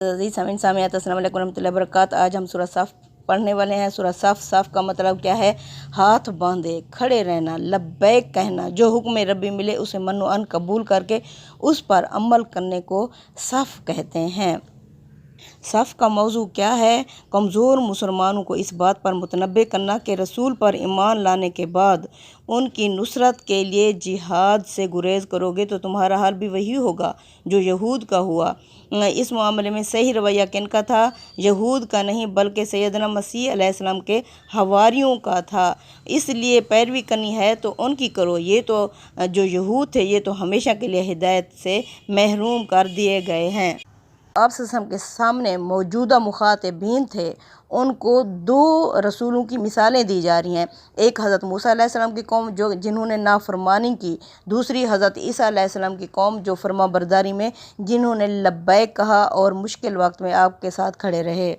अज़ीज़ सामीन सामियात, अस्सलाम वालेकुम रहमतुल्लाहि व बरकातहू। आज हम सूरह साफ पढ़ने वाले हैं। सूरह साफ का मतलब क्या है? हाथ बांधे खड़े रहना, लब्बैक कहना, जो हुक्म रब्बी मिले उसे मन्नो अन कबूल करके उस पर अमल करने को साफ कहते हैं। साफ का मौजू क्या है? कमज़ोर मुसलमानों को इस बात पर मुतनब्बे करना कि रसूल पर ईमान लाने के बाद उनकी नुसरत के लिए जिहाद से गुरेज करोगे तो तुम्हारा हाल भी वही होगा जो यहूद का हुआ। इस मामले में सही रवैया किनका था? यहूद का नहीं बल्कि सैयदना मसीह अलैहिस्सलाम के हवारियों का था। इसलिए पैरवी करनी है तो उनकी करो। ये तो जो यहूद थे ये तो हमेशा के लिए हिदायत से महरूम कर दिए गए हैं। आप सल्लल्लाहु अलैहि वसल्लम के सामने मौजूदा मुखातिबीन थे, उनको दो रसूलों की मिसालें दी जा रही हैं। एक हज़रत मूसा अलैहिस्सलाम की कौम जो जिन्होंने नाफरमानी की, दूसरी हज़रत ईसा अलैहिस्सलाम की कौम जो फरमा बरदारी में जिन्होंने लब्बैक कहा और मुश्किल वक्त में आपके साथ खड़े रहे।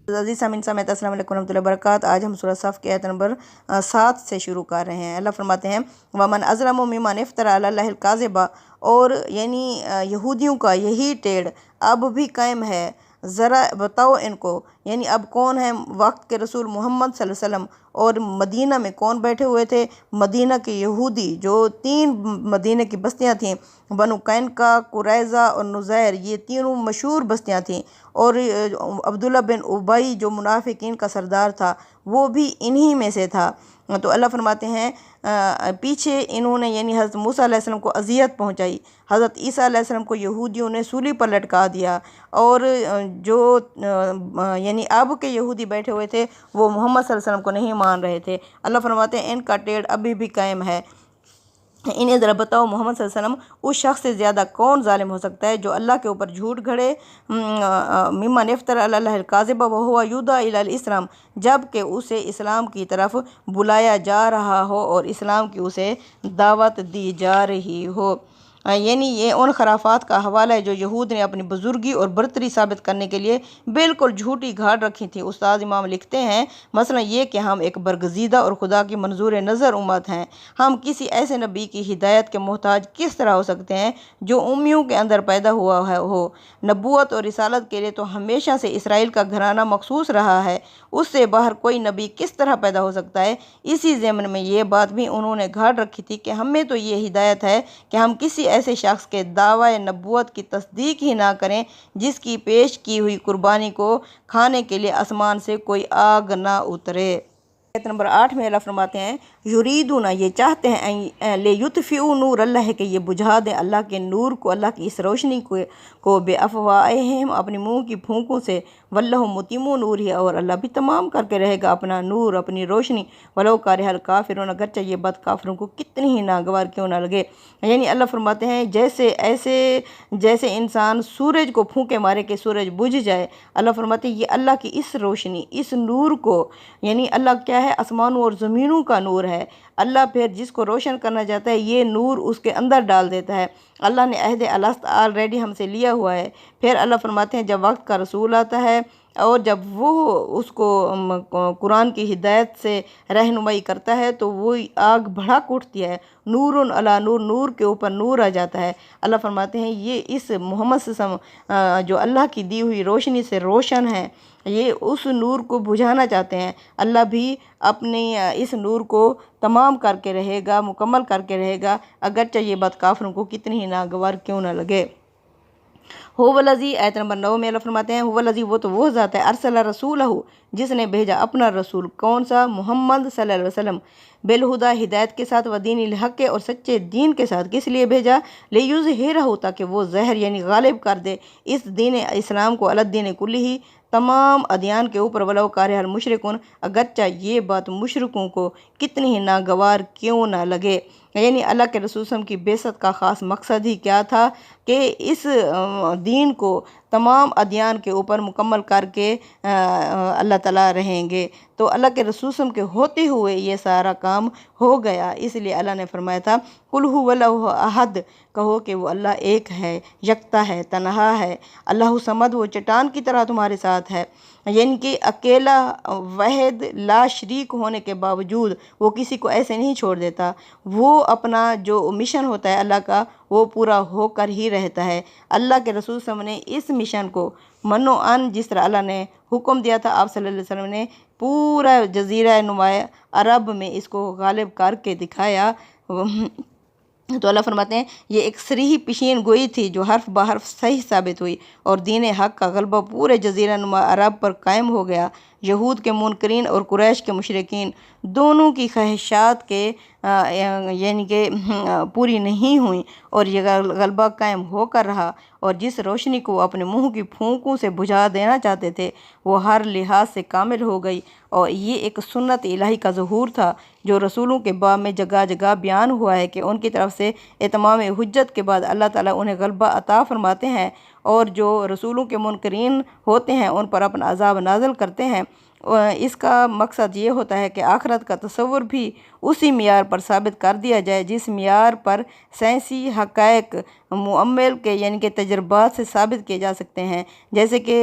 अज़ीज़ सामीन सामियात, अस्सलाम वालेकुम रहमतुल्लाहि व बरकातहू। आज हम सूरह साफ की आयत नंबर 7 से शुरू कर रहे हैं। अल्लाह फरमाते हैं वमन अज़लमु मिम्मन इफ्तरा अलल्लाहिल काज़िबा, और यानी यहूदियों का यही टेढ़ अब भी कायम है। ज़रा बताओ इनको, यानी अब कौन है वक्त के रसूल मोहम्मद सल्लल्लाहु अलैहि वसल्लम, और मदीना में कौन बैठे हुए थे? मदीना के यहूदी, जो 3 मदीने की बस्तियां थीं, बनु कैनका, कुरैज़ा और नुज़ैर, ये तीनों मशहूर बस्तियां थीं। और अब्दुल्ला बिन उबई जो मुनाफिकीन का सरदार था वो भी इन्हीं में से था। तो अल्लाह फरमाते हैं पीछे इन्होंने यानी हज़रत मूसा अलैहिस्सलाम को अज़ियत पहुंचाई, हज़रत ईसा अलैहिस्सलाम को यहूदियों ने सूली पर लटका दिया, और जो यानी अब के यहूदी बैठे हुए थे वो मोहम्मद सल्लल्लाहु अलैहि वसल्लम को नहीं मान रहे थे। अल्लाह फरमाते हैं इनका टेढ़ अभी भी कायम है। इन्हें ज़रा बताओ मोहम्मद सल्लल्लाहु अलैहि वसल्लम, उस शख्स से ज़्यादा कौन ज़ालिम हो सकता है जो अल्लाह के ऊपर झूठ गढ़े? मिम्मन इफ्तरा अलल्लाहिल काज़िबा व हुवा युदा इलल इस्लाम, जबकि उसे इस्लाम की तरफ बुलाया जा रहा हो और इस्लाम की उसे दावत दी जा रही हो। यानी ये उन खराफात का हवाला है जो यहूद ने अपनी बुजुर्गी और बरतरी साबित करने के लिए बिल्कुल झूठी घाट रखी थी। उस्ताद इमाम लिखते हैं मसला ये कि हम एक बरगज़ीदा और खुदा की मंजूर नज़र उम्मत हैं। हम किसी ऐसे नबी की हिदायत के मोहताज किस तरह हो सकते हैं जो उम्मियों के अंदर पैदा हुआ हो? नबूवत और रिसालत के लिए तो हमेशा से इसराइल का घराना मखसूस रहा है, उससे बाहर कोई नबी किस तरह पैदा हो सकता है? इसी ज़मन में ये बात भी उन्होंने घाट रखी थी कि हमें तो ये हिदायत है कि हम किसी ऐसे शख्स के दावा नबूवत की तस्दीक ही ना करें जिसकी पेश की हुई कुर्बानी को खाने के लिए आसमान से कोई आग ना उतरे। आयत नंबर 8 में अल्लाह फरमाते हैं युरीदूना, ये चाहते हैं, ले युतफ़िउ नूर अल्लाह, के ये बुझा दें अल्लाह के नूर को, अल्लाह की इस रोशनी को बेअफ़वाहिम, अपनी मुँह की फूंकों से, वल्लाहु मुतिम्मु नूरिही, और अल्लाह भी तमाम करके रहेगा अपना नूर, अपनी रोशनी, वलौ कारिहल काफ़िरून, अगरचे ये बात काफिरों को कितनी ही नागवार क्यों ना लगे। यानी अल्लाह फरमाते हैं जैसे इंसान सूरज को फूंके मारे कि सूरज बुझ जाए, अल्लाह फरमाते हैं ये अल्लाह की इस रोशनी, इस नूर को, यानी अल्लाह क्या है? आसमानों और ज़मीनों का नूर है। अल्लाह फिर जिसको रोशन करना चाहता है ये नूर उसके अंदर डाल देता है। अल्लाह ने अहद अलस्त ऑलरेडी हमसे लिया हुआ है। फिर अल्लाह फरमाते हैं जब वक्त का रसूल आता है और जब वो उसको कुरान की हिदायत से रहनुमाई करता है तो वो आग भड़क उठती है, नूरुन अला नूर, नूर के ऊपर नूर आ जाता है। अल्लाह फरमाते हैं ये इस मोहम्मद सल्लल्लाहु जो अल्लाह की दी हुई रोशनी से रोशन है, ये उस नूर को बुझाना चाहते हैं। अल्लाह भी अपनी इस नूर को तमाम करके रहेगा, मुकम्मल करके रहेगा, अगरचे ये बात काफिरों को कितनी ही नागवार क्यों ना लगे। हुवल्लज़ी, आयत नंबर 9 में अल्लाह फरमाते हैं हुवल्लज़ी, वो तो वो ज़ात है, अरसला रसूलहू, जिसने भेजा अपना रसूल, कौन सा? मोहम्मद सल्लल्लाहु अलैहि वसल्लम, बिलहुदा, हिदायत के साथ, व दीनिल हक़, और सच्चे दीन के साथ। किस लिए भेजा? लियुज़हिरहू, ताकि वो ज़हर यानी गालिब कर दे इस दीन इस्लाम को, अला दीन कुल्लिही, तमाम अदियान के ऊपर, वलौ कारिहल मुशरिकून, अगरचे ये बात मुशरिकों को कितनी ही नागवार क्यों ना लगे। यानी अल्लाह के रसूल की बेसत का ख़ास मकसद ही क्या था कि इस दीन को तमाम अदियान के ऊपर मुकम्मल करके अल्लाह ताला रहेंगे। तो अल्लाह के रसूल के होते हुए ये सारा काम हो गया। इसलिए अल्लाह ने फरमाया था कुल हुवल्लाहु अहद, कहो कि वो अल्लाह एक है, यकता है, तन्हा है। अल्लाह समद, वो चट्टान की तरह तुम्हारे साथ है, यानी कि अकेला वहद ला शरीक होने के बावजूद वो किसी को ऐसे नहीं छोड़ देता। वो अपना जो मिशन होता है अल्लाह का वो पूरा होकर ही रहता है। अल्लाह के रसूल ने इस मिशन को मनो अन जिस तरह अल्लाह ने हुक्म दिया था आप सल्लल्लाहु अलैहि वसल्लम ने पूरा जजीरा नुमाया अरब में इसको गालिब करके दिखाया। तो अल्लाह फरमाते हैं ये एक सरीही पेशीन गोई थी जो हर्फ बहर्फ सही साबित हुई और दीन हक़ का गलबा पूरे जजीरा नुमा अरब पर कायम हो गया। यहूद के मुनकरीन और कुरैश के मुशरिकीन दोनों की ख्वाहिशात के यानी कि पूरी नहीं हुई और ये गलबा कायम होकर रहा और जिस रोशनी को अपने मुंह की फूंकों से बुझा देना चाहते थे वो हर लिहाज से कामिल हो गई। और ये एक सुन्नत इलाही का ज़हूर था जो रसूलों के बाब में जगह जगह बयान हुआ है कि उनकी तरफ से इतमाम हुज्जत के बाद अल्लाह ताला उन्हें गलबा अता फरमाते हैं और जो रसूलों के मुनकरीन होते हैं उन पर अपना अज़ाब नाज़िल करते हैं। इसका मकसद ये होता है कि आखरत का तसव्वुर भी उसी मियार पर साबित कर दिया जाए जिस मियार पर साइंसी हक़ाइक़ मुअम्मल के यानी कि तजर्बात से साबित किए जा सकते हैं। जैसे कि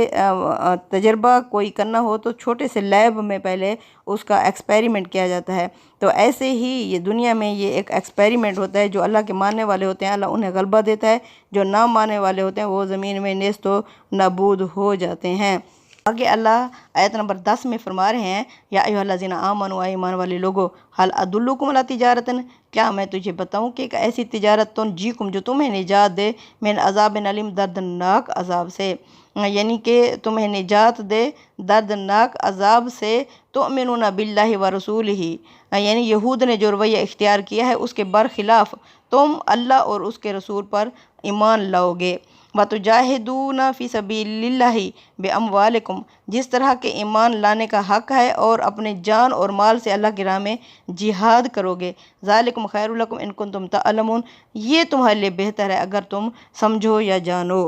तजर्बा कोई करना हो तो छोटे से लैब में पहले उसका एक्सपेरिमेंट किया जाता है। तो ऐसे ही ये दुनिया में ये एक एक्सपेरिमेंट होता है। जो अल्लाह के मानने वाले होते हैं अल्लाह उन्हें गलबा देता है, जो ना मानने वाले होते हैं वो ज़मीन में नेस्तो नाबूद हो जाते हैं। आगे अल्लाह आयत नंबर 10 में फरमा रहे हैं या अय्युहल्लज़ीना आमनू ईमान वाले लोगो हल अदुल्लुकुम अला तिजारतन क्या मैं तुझे बताऊं कि एक ऐसी तिजारत तुनजीकुम जो तुम्हें निजात दे मिन अज़ाबिन अलीम दर्दनाक अज़ाब से, यानी कि तुम्हें निजात दे दर्दनाक अज़ाब से। तुमिनूना बिल्लाहि व रसूलिही यानी यहूद ने जो रवैया इख्तियार किया है उसके बरखिलाफ़ तुम अल्लाह और उसके रसूल पर ईमान लाओगे। वतुजाहिदूना फ़ी सबीलिल्लाहि बिअमवालिकुम जिस तरह के ईमान लाने का हक़ है और अपने जान और माल से अल्लाह की राह में जिहाद करोगे। ज़ालिकुम खैरुल लकुम इन कुंतुम तअलमून ये तुम्हारे लिए बेहतर है अगर तुम समझो या जानो।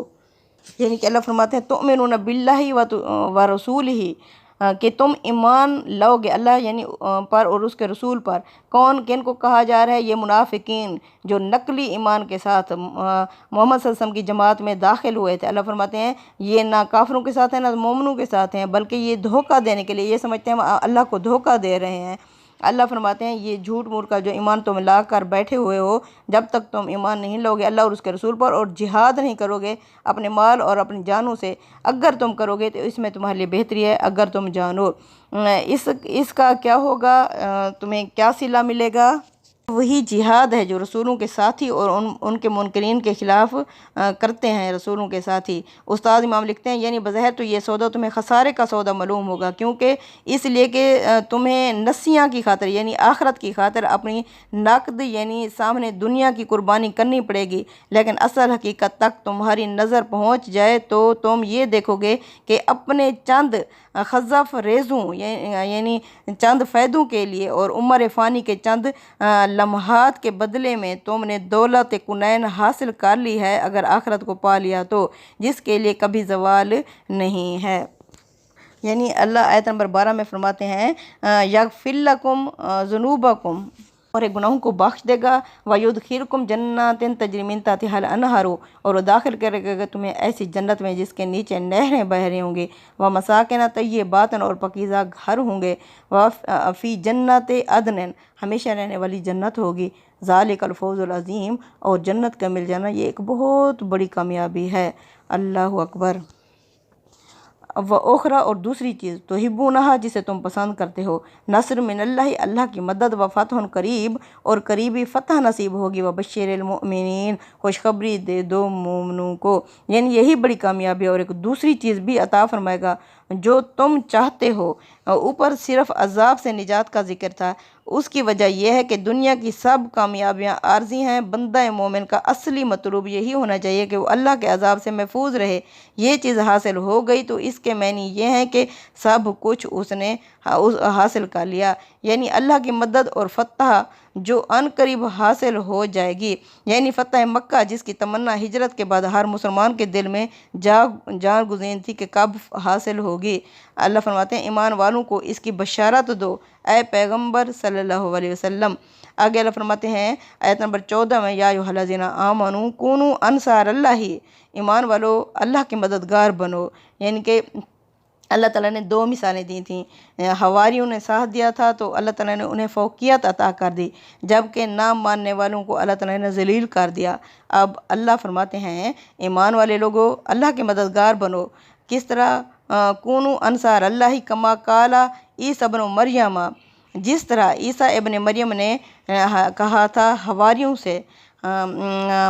यानी कि अल्लाह फरमाते हैं तुमिनूना बिल्लाहि व रसूलिही कि तुम ईमान लाओगे अल्लाह यानी पर और उसके रसूल पर। कौन किन को कहा जा रहा है? ये मुनाफिकीन जो नकली ईमान के साथ मोहम्मद सल्लल्लाहु अलैहि वसल्लम की जमात में दाखिल हुए थे। अल्लाह फरमाते हैं ये ना काफिरों के साथ हैं ना मोमिनों के साथ हैं, बल्कि ये धोखा देने के लिए ये समझते हैं हम अल्लाह को धोखा दे रहे हैं। अल्लाह फरमाते हैं ये झूठ मूठ का जो ईमान तुम ला कर बैठे हुए हो, जब तक तुम ईमान नहीं लोगे अल्लाह और उसके रसूल पर और जिहाद नहीं करोगे अपने माल और अपनी जानों से, अगर तुम करोगे तो इसमें तुम्हारे लिए बेहतरी है अगर तुम जानो। इसका क्या होगा, तुम्हें क्या सिला मिलेगा? वही जिहाद है जो रसूलों के साथी और उनके मुनकरीन के ख़िलाफ़ करते हैं रसूलों के साथी। उस्ताद इमाम लिखते हैं यानी बज़ाहिर तो ये सौदा तुम्हें खसारे का सौदा मालूम होगा, क्योंकि इसलिए कि तुम्हें नसियाँ की खातिर यानी आखरत की खातिर अपनी नकद यानी सामने दुनिया की कुर्बानी करनी पड़ेगी। लेकिन असल हकीकत तक तुम्हारी नज़र पहुँच जाए तो तुम ये देखोगे कि अपने चंद खज़फ़ रेज़ों यानी चंद फ़ायदों के लिए और उम्र फ़ानी के चंद लम्हात के बदले में तुमने दौलत कुनैन हासिल कर ली है अगर आखरत को पा लिया तो, जिसके लिए कभी ज़वाल नहीं है। यानी अल्लाह आयत नंबर 12 में फरमाते हैं यग़फ़िर लकुम ज़ुनूबकुम और एक गुनाहों को बख्श देगा, वयुदखिलकुम जन्नातिन तजरी मिन तहतिहल अनहारू और वो दाखिल करेगा तुम्हें ऐसी जन्नत में जिसके नीचे नहरें बह रही होंगी, व मसाकिन तय्यबातन और पकीज़ा घर होंगे, व फ़ी जन्नत अदन हमेशा रहने वाली जन्नत होगी। ज़ालिकल फ़ौज़ुल अज़ीम और जन्नत का मिल जाना ये एक बहुत बड़ी कामयाबी है। अल्लाहु अकबर। व ओखरा और दूसरी चीज़ तो हिब्बूनहा जिसे तुम पसंद करते हो, नस्र मिनल्लाहि अल्लाह की मदद, व फ़तहुन करीब और करीबी फ़तह नसीब होगी, व बश्शिरिल मुमिनीन खुशखबरी दे दो मोमिनों को। यानी यही बड़ी कामयाबी और एक दूसरी चीज़ भी अता फरमाएगा जो तुम चाहते हो। ऊपर सिर्फ अज़ाब से निजात का जिक्र था, उसकी वजह यह है कि दुनिया की सब कामयाबियाँ आर्जी हैं। बंदा मोमिन का असली मतलूब यही होना चाहिए कि वो अल्लाह के अज़ाब से महफूज रहे। ये चीज़ हासिल हो गई तो इसके मानी ये हैं कि सब कुछ उसने हासिल कर लिया, यानी अल्लाह की मदद और फ़तह जो अनकरीब हासिल हो जाएगी, यानी फ़तह मक्का जिसकी तमन्ना हिजरत के बाद हर मुसलमान के दिल में जान गुज़ीन थी कि कब हासिल होगी। अल्लाह फरमाते हैं ईमान वालों को इसकी बशारत दो ऐ पैगम्बर सल्लल्लाहु अलैहि वसल्लम। आगे अल्लाह फरमाते हैं आयत नंबर 14 में या अय्युहल्लज़ीना आमनू कूनू अंसार अल्लाहि ईमान वालो अल्लाह के मददगार बनो। यानी कि अल्लाह ताला ने दो मिसालें दी थी, हवारियों ने साथ दिया था तो अल्लाह ताला ने उन्हें फ़ौक़ियत अता कर दी, जबकि ना मानने वालों को अल्लाह ताला ने ज़लील कर दिया। अब अल्लाह फरमाते हैं ईमान वाले लोगों अल्लाह के मददगार बनो کس طرح کونو انصار اللہ کما قالا عیسیٰ ابن مریم، جس طرح عیسیٰ ابن مریم نے کہا تھا حواریوں سے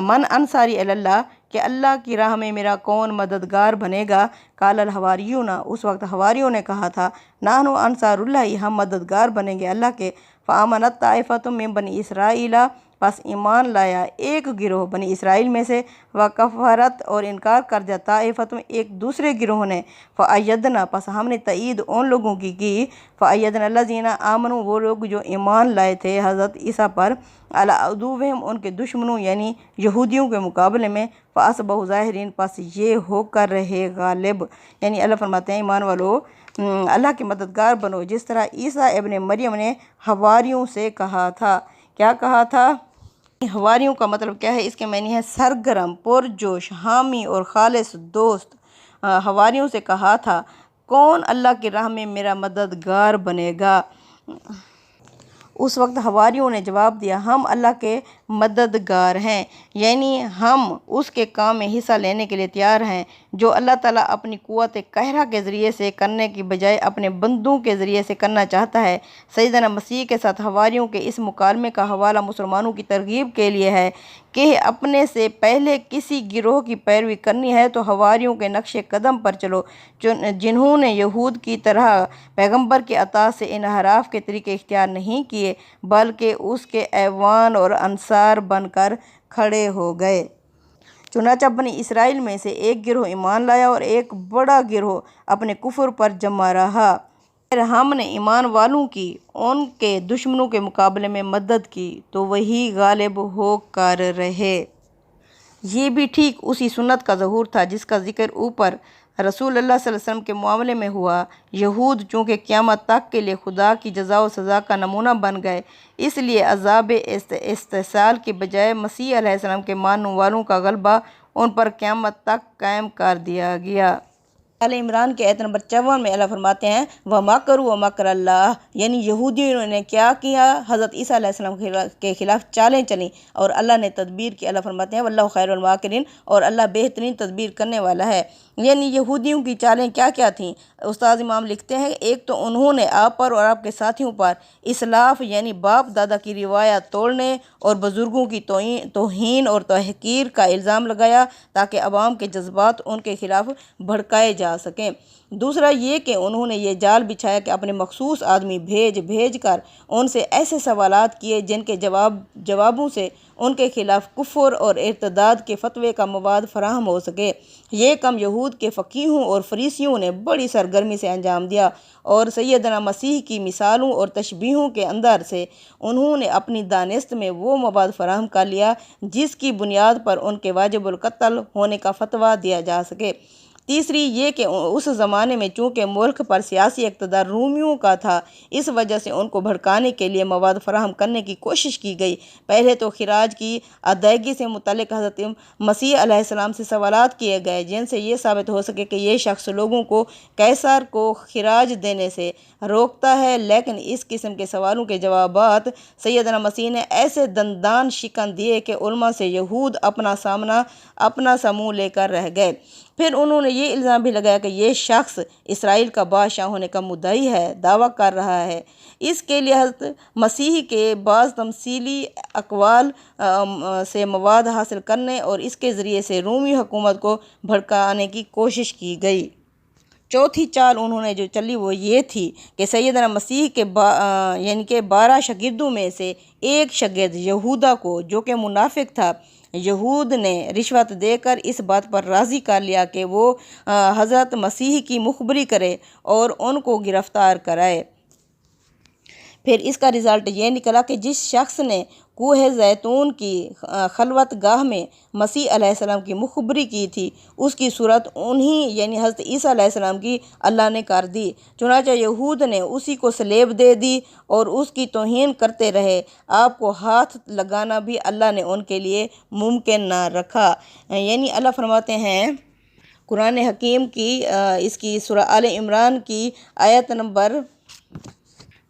من انصاری اللہ، کہ اللہ کی راہ میں میرا کون مددگار بنے گا؟ قال الحواریون، اس وقت حواریوں نے کہا تھا نحن انصار اللہ، ہم مددگار بنیں گے اللہ کے۔ فآمنت طائفۃ من بنی اسرائیل، پس ایمان لایا ایک گروہ بنی اسرائیل میں سے، وکفرت اور انکار کر دیا طائفۃ ایک دوسرے گروہ نے، فأیدنا، پس ہم نے تائید ان لوگوں کی فأیدنا الذین آمنوا، وہ لوگ جو ایمان لائے تھے حضرت عیسیٰ پر، علی عدوہم، ان کے دشمنوں یعنی یہودیوں کے مقابلے میں، فاصبحوا ظاہرین، پس یہ ہو کر رہے غالب۔ یعنی اللہ فرماتے ہیں ایمان والو اللہ کے مددگار بنو، جس طرح عیسیٰ ابن مریم نے حواریوں سے کہا تھا۔ کیا کہا تھا؟ حواریوں کا مطلب کیا ہے؟ اس کے معنی ہے سرگرم، پرجوش، حامی اور خالص دوست۔ حواریوں سے کہا تھا کون اللہ کی راہ میں میرا مددگار بنے گا؟ اس وقت حواریوں نے جواب دیا ہم اللہ کے مددگار ہیں، یعنی ہم اس کے کام میں حصہ لینے کے لیے تیار ہیں جو اللہ تعالیٰ اپنی قوت قہرہ کے ذریعے سے کرنے کی بجائے اپنے بندوں کے ذریعے سے کرنا چاہتا ہے۔ سیدنا مسیح کے ساتھ حواریوں کے اس مکالمے کا حوالہ مسلمانوں کی ترغیب کے لیے ہے کہ اپنے سے پہلے کسی گروہ کی پیروی کرنی ہے تو حواریوں کے نقش قدم پر چلو، جنہوں نے یہود کی طرح پیغمبر کے اطاعت سے انحراف کے طریقے اختیار نہیں کیے بلکہ اس کے ایوان اور انصار بن کر کھڑے ہو گئے۔ چنانچہ بنی اسرائیل میں سے ایک گروہ ایمان لایا اور ایک بڑا گروہ اپنے کفر پر جمع رہا، پھر ہم نے ایمان والوں کی ان کے دشمنوں کے مقابلے میں مدد کی تو وہی غالب ہو کر رہے۔ یہ بھی ٹھیک اسی سنت کا ظہور تھا جس کا ذکر اوپر رسول اللہ صلی اللہ علیہ وسلم کے معاملے میں ہوا۔ یہود چونکہ قیامت تک کے لیے خدا کی جزا و سزا کا نمونہ بن گئے، اس لیے عذاب استحصال کے بجائے مسیح علیہ السلام کے ماننے والوں کا غلبہ ان پر قیامت تک قائم کر دیا گیا۔ آل عمران کے آیت نمبر 54 میں اللہ فرماتے ہیں وَمَكَرُوا وَمَكَرَ اللَّهُ، یعنی یہودیوں نے کیا کیا؟ حضرت عیسیٰ علیہ السلام کے خلاف چالیں چلیں اور اللہ نے تدبیر کی۔ اللہ فرماتے ہیں وَاللَّهُ خَيْرُ الْمَاكِرِينَ، اور اللہ بہترین تدبیر کرنے والا ہے۔ یعنی یہودیوں کی چالیں کیا کیا تھیں؟ استاد امام لکھتے ہیں ایک تو انہوں نے آپ پر اور آپ کے ساتھیوں پر اسلاف یعنی باپ دادا کی روایات توڑنے اور بزرگوں کی توہین اور تحقیر کا الزام لگایا تاکہ عوام کے جذبات ان کے خلاف بھڑکائے جا سکیں۔ دوسرا یہ کہ انہوں نے یہ جال بچھایا کہ اپنے مخصوص آدمی بھیج کر ان سے ایسے سوالات کیے جن کے جوابوں سے ان کے خلاف کفر اور ارتداد کے فتوے کا مواد فراہم ہو سکے۔ یہ کام یہود کے فقیہوں اور فریسیوں نے بڑی سرگرمی سے انجام دیا اور سیدنا مسیح کی مثالوں اور تشبیہوں کے اندر سے انہوں نے اپنی دانست میں وہ مواد فراہم کر لیا جس کی بنیاد پر ان کے واجب القتل ہونے کا فتویٰ دیا جا سکے۔ تیسری یہ کہ اس زمانے میں چونکہ ملک پر سیاسی اقتدار رومیوں کا تھا، اس وجہ سے ان کو بھڑکانے کے لیے مواد فراہم کرنے کی کوشش کی گئی۔ پہلے تو خراج کی ادائیگی سے متعلق حضرت مسیح علیہ السلام سے سوالات کیے گئے جن سے یہ ثابت ہو سکے کہ یہ شخص لوگوں کو قیصر کو خراج دینے سے روکتا ہے، لیکن اس قسم کے سوالوں کے جوابات سیدنا مسیح نے ایسے دندان شکن دیے کہ علماء سے یہود اپنا سا منہ لے کر رہ گئے۔ پھر انہوں نے یہ الزام بھی لگایا کہ یہ شخص اسرائیل کا بادشاہ ہونے کا مدعی ہے، دعویٰ کر رہا ہے۔ اس کے لیے حضرت مسیح کے بعض تمثیلی اقوال سے مواد حاصل کرنے اور اس کے ذریعے سے رومی حکومت کو بھڑکانے کی کوشش کی گئی۔ چوتھی چال انہوں نے جو چلی وہ یہ تھی کہ سیدنا مسیح کے یعنی کہ 12 شاگردوں میں سے ایک شاگرد یہودا کو جو کہ منافق تھا، یہود نے رشوت دے کر اس بات پر راضی کر لیا کہ وہ حضرت مسیح کی مخبری کرے اور ان کو گرفتار کرائے۔ پھر اس کا رزلٹ یہ نکلا کہ جس شخص نے کوہ زیتون کی خلوت گاہ میں مسیح علیہ السلام کی مخبری کی تھی اس کی صورت انہی یعنی حضرت عیسیٰ علیہ السلام کی اللہ نے کر دی۔ چنانچہ یہود نے اسی کو صلیب دے دی اور اس کی توہین کرتے رہے۔ آپ کو ہاتھ لگانا بھی اللہ نے ان کے لیے ممکن نہ رکھا۔ یعنی اللہ فرماتے ہیں قرآن حکیم کی اس کی سورہ آل عمران کی آیت نمبر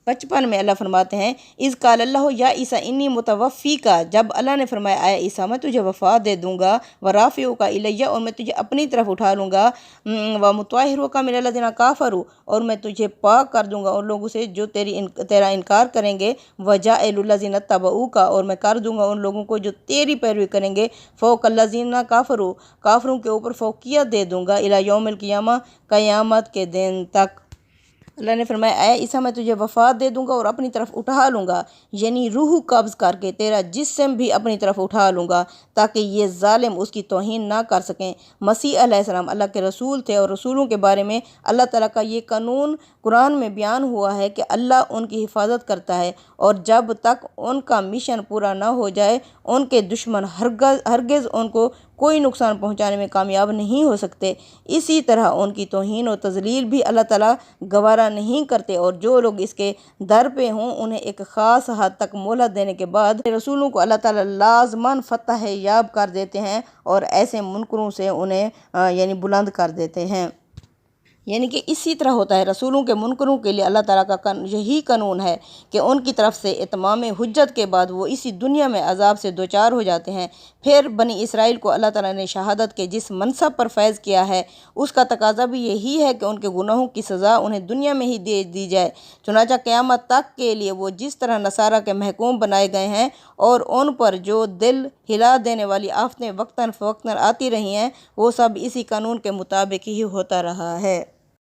55 में अल्लाह फरमाते हैं, इज़ क़ाल अल्लाहु या ईसा इन्नी मुतवफ़्फ़ी का, जब अल्लाह ने फरमाया आया ईसा मैं तुझे वफ़ा दे दूँगा, व राफ़िउ का इलैया, और मैं तुझे अपनी तरफ उठा लूँगा, व मुतहिरु का मिनल्लज़ीना काफ़रू, और मैं तुझे पाक कर दूँगा उन लोगों से जो तेरा इनकार करेंगे, व जाइलुल्लज़ीना तबऊ का, और मैं कर दूँगा उन लोगों को जो तेरी पैरवी करेंगे, फ़ौक़ल्लज़ीना काफ़रू, काफ़रों के ऊपर फ़ौक़ियत दे दूँगा, इला यौमिल क़ियामा, क़यामत के दिन तक। अल्लाह ने फरमाया आया ईसा मैं तुझे वफ़ात दे दूँगा और अपनी तरफ उठा लूँगा, यानी रूह कब्ज़ करके तेरा जिस्म भी अपनी तरफ उठा लूँगा, ताकि ये ज़ालिम उसकी तौहीन ना कर सकें। मसीह अलैहिस्सलाम अल्लाह के रसूल थे, और रसूलों के बारे में अल्लाह ताला का ये कानून कुरान में बयान हुआ है कि अल्लाह उनकी हिफाजत करता है, और जब तक उनका मिशन पूरा ना हो जाए उनके दुश्मन हरगिज़ उनको कोई नुकसान पहुंचाने में कामयाब नहीं हो सकते। इसी तरह उनकी तौहीन और तज़लील भी अल्लाह ताला गवारा नहीं करते, और जो लोग इसके दर पे हों उन्हें एक ख़ास हद तक मोहलत देने के बाद रसूलों को अल्लाह ताला लाज़मन फ़तह याब कर देते हैं, और ऐसे मुनकरों से उन्हें यानी बुलंद कर देते हैं। यानी कि इसी तरह होता है, रसूलों के मुनकरों के लिए अल्लाह ताला का यही कानून है कि उनकी तरफ से इत्माम हुज्जत के बाद वो इसी दुनिया में अजाब से दो चार हो जाते हैं। फिर बनी इसराइल को अल्लाह ताला ने शहादत के जिस मनसब पर फैज़ किया है उसका तकाजा भी यही है कि उनके गुनाहों की सज़ा उन्हें दुनिया में ही दे दी जाए। चुनांचे क़यामत तक के लिए वो जिस तरह नसारा के महकूम बनाए गए हैं और उन पर जो दिल हिला देने वाली आफतें वक्तन फ़वक्तन आती रही हैं, वो सब इसी कानून के मुताबिक ही होता रहा है।